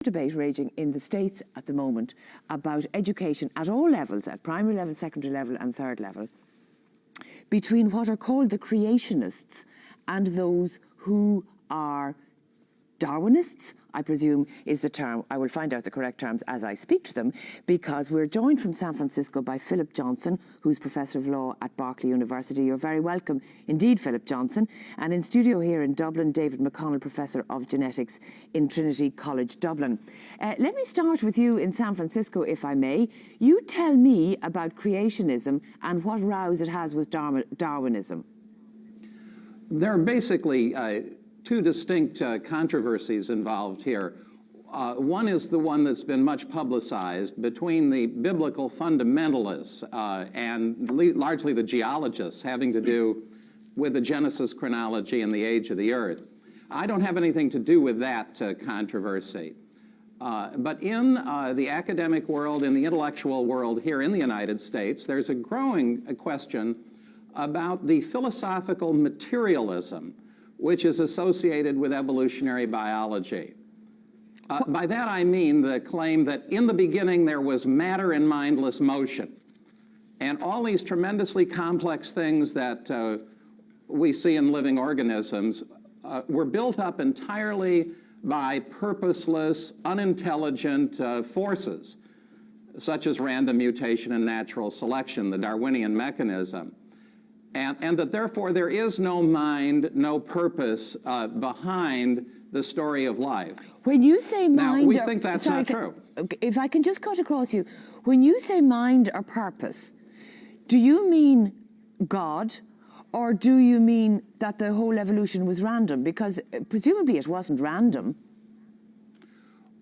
debate raging in the States at the moment about education at all levels, at primary level, secondary level and third level, between what are called the creationists and those who are Darwinists, I presume is the term. I will find out the correct terms as I speak to them, because we're joined from San Francisco by Philip Johnson, who's Professor of Law at Berkeley University. You're very welcome indeed, Philip Johnson. And in studio here in Dublin, David McConnell, Professor of Genetics in Trinity College, Dublin. Let me start with you in San Francisco, if I may. You tell me about creationism and what rows it has with Darwinism. There are basically two distinct controversies involved here. One is the one that's been much publicized between the biblical fundamentalists and largely the geologists, having to do with the Genesis chronology and the age of the earth. I don't have anything to do with that controversy. But in the academic world, in the intellectual world here in the United States, there's a growing question about the philosophical materialism which is associated with evolutionary biology. By that I mean the claim that in the beginning there was matter in mindless motion, and all these tremendously complex things that we see in living organisms were built up entirely by purposeless, unintelligent forces, such as random mutation and natural selection, the Darwinian mechanism. And that therefore there is no mind, no purpose behind the story of life. When you say mind... Now, we think that's not true. If I can just cut across you, when you say mind or purpose, do you mean God, or do you mean that the whole evolution was random? Because presumably it wasn't random.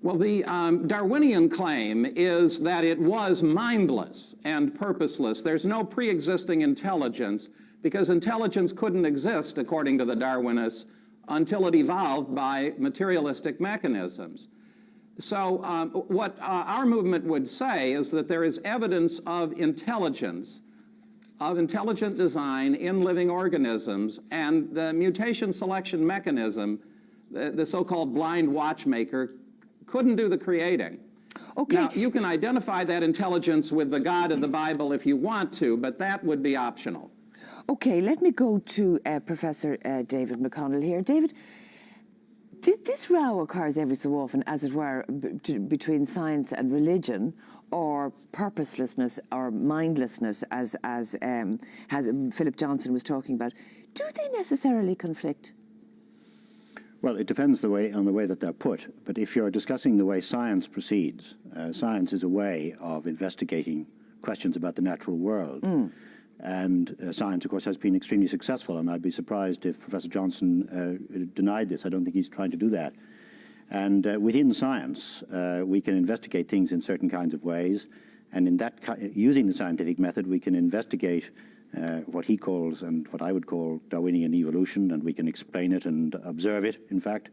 Well, the Darwinian claim is that it was mindless and purposeless. There's no pre-existing intelligence, because intelligence couldn't exist, according to the Darwinists, until it evolved by materialistic mechanisms. So what our movement would say is that there is evidence of intelligence, of intelligent design in living organisms, and the mutation selection mechanism, the so-called blind watchmaker, couldn't do the creating. Okay. Now, you can identify that intelligence with the God of the Bible if you want to, but that would be optional. Okay, let me go to Professor David McConnell here. David, this row occurs every so often, as it were, between science and religion, or purposelessness or mindlessness, as Philip Johnson was talking about. Do they necessarily conflict? Well, it depends on the way that they're put. But if you're discussing the way science proceeds, science is a way of investigating questions about the natural world. And science, of course, has been extremely successful, and I'd be surprised if Professor Johnson denied this. I don't think he's trying to do that. And within science, we can investigate things in certain kinds of ways, and in that, using the scientific method, we can investigate what he calls, and what I would call, Darwinian evolution, and we can explain it and observe it, in fact.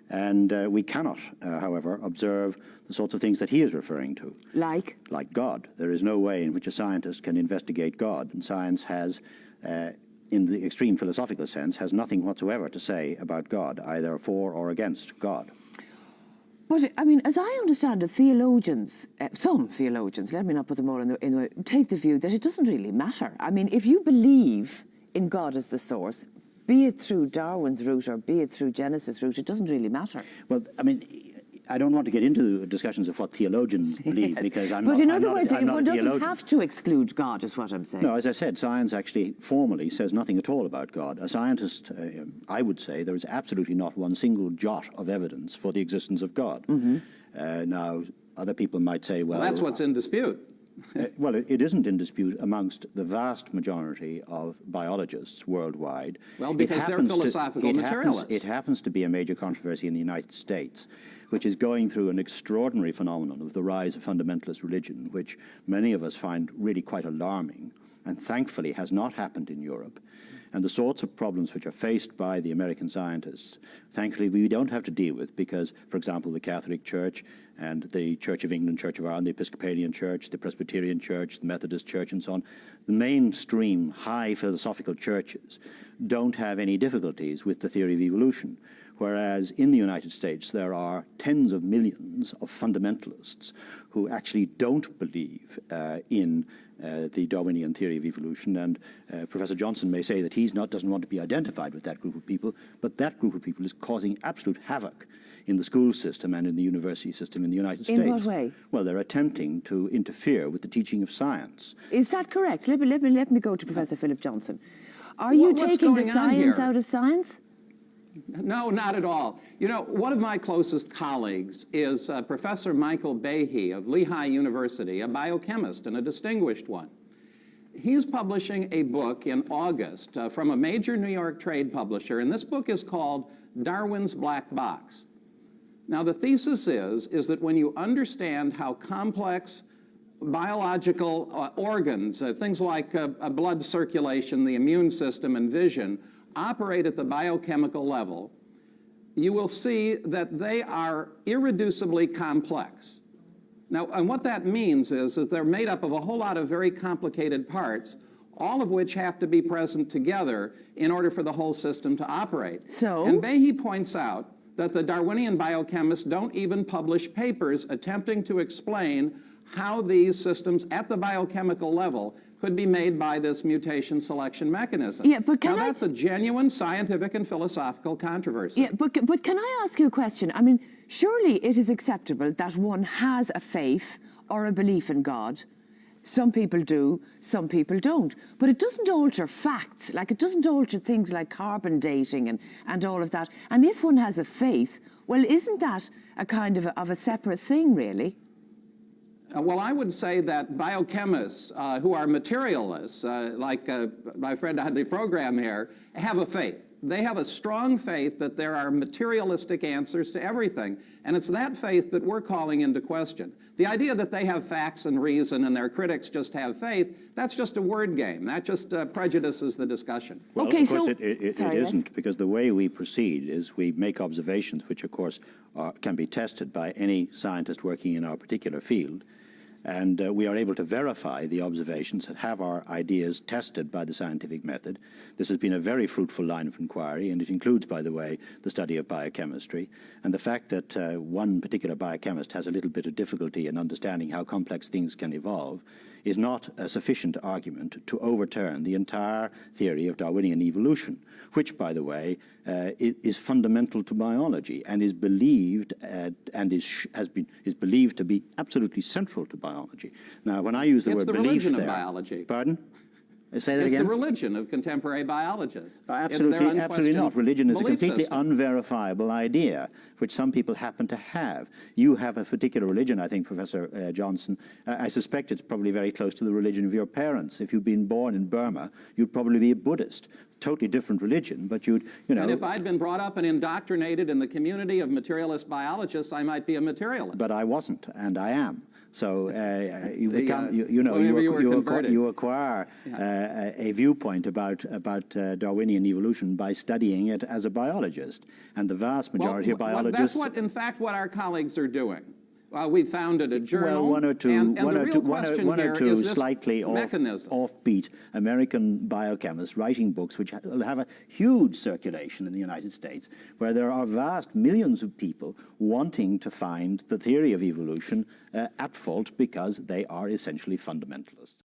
And we cannot, however, observe the sorts of things that he is referring to. Like? Like God. There is no way in which a scientist can investigate God. And science has, in the extreme philosophical sense, has nothing whatsoever to say about God, either for or against God. But, I mean, as I understand it, theologians, some theologians, let me not put them all in the take the view that it doesn't really matter. I mean, if you believe in God as the source, be it through Darwin's route or be it through Genesis' route, it doesn't really matter. Well, I mean, I don't want to get into discussions of what theologians believe, because I'm but not, in other words, one doesn't have to exclude God, is what I'm saying. No, as I said, science actually formally says nothing at all about God. A scientist, I would say, there is absolutely not one single jot of evidence for the existence of God. Now, other people might say, well... that's what's in dispute. Well, it isn't in dispute amongst the vast majority of biologists worldwide. Well, because they're philosophical materialists. It happens to be a major controversy in the United States, which is going through an extraordinary phenomenon of the rise of fundamentalist religion, which many of us find really quite alarming, and thankfully has not happened in Europe. And the sorts of problems which are faced by the American scientists, thankfully we don't have to deal with, because, for example, the Catholic Church and the Church of England, Church of Ireland, the Episcopalian Church, the Presbyterian Church, the Methodist Church, and so on, the mainstream high philosophical churches don't have any difficulties with the theory of evolution. Whereas in the United States, there are tens of millions of fundamentalists who actually don't believe in the Darwinian theory of evolution. And Professor Johnson may say that he doesn't want to be identified with that group of people, but that group of people is causing absolute havoc in the school system and in the university system in the United States. In what way? Well, they're attempting to interfere with the teaching of science. Is that correct? Let me go to Professor Philip Johnson. Are you taking the science out of science? No, not at all. You know, one of my closest colleagues is Professor Michael Behe of Lehigh University, a biochemist and a distinguished one. He's publishing a book in August from a major New York trade publisher, and this book is called Darwin's Black Box. Now, the thesis is that when you understand how complex biological organs, things like blood circulation, the immune system, and vision, operate at the biochemical level, you will see that they are irreducibly complex. Now, and what that means is that they're made up of a whole lot of very complicated parts, all of which have to be present together in order for the whole system to operate. So? And Behe points out that the Darwinian biochemists don't even publish papers attempting to explain how these systems at the biochemical level could be made by this mutation selection mechanism. Yeah, but now, that's a genuine scientific and philosophical controversy. Yeah, but can I ask you a question? I mean, surely it is acceptable that one has a faith or a belief in God. Some people do, some people don't. But it doesn't alter facts, like it doesn't alter things like carbon dating and all of that. And if one has a faith, well, isn't that a kind of a separate thing, really? Well, I would say that biochemists who are materialists, like my friend on the program here, have a faith. They have a strong faith that there are materialistic answers to everything. And it's that faith that we're calling into question. The idea that they have facts and reason and their critics just have faith, that's just a word game. That just prejudices the discussion. Well, okay, of course so, it sorry, isn't, yes? because the way we proceed is we make observations which, of course, can be tested by any scientist working in our particular field. And we are able to verify the observations and have our ideas tested by the scientific method. This has been a very fruitful line of inquiry, and it includes, by the way, the study of biochemistry. And the fact that one particular biochemist has a little bit of difficulty in understanding how complex things can evolve is not a sufficient argument to overturn the entire theory of Darwinian evolution, which, by the way, is fundamental to biology and is believed is believed to be absolutely central to biology. Now, when I use the word belief there, it's the religion of biology. Pardon? Say that again? It's the religion of contemporary biologists. Absolutely, absolutely not. Religion is a completely system. Unverifiable idea, which some people happen to have. You have a particular religion, I think, Professor Johnson. I suspect it's probably very close to the religion of your parents. If you'd been born in Burma, you'd probably be a Buddhist. Totally different religion, but you know. And if I'd been brought up and indoctrinated in the community of materialist biologists, I might be a materialist. But I wasn't, and I am. So you acquire a viewpoint about Darwinian evolution by studying it as a biologist, and the vast majority of biologists. That's in fact, what our colleagues are doing. We founded a journal. Well, one or two slightly mechanism. offbeat American biochemists writing books which have a huge circulation in the United States, where there are vast millions of people wanting to find the theory of evolution at fault because they are essentially fundamentalists.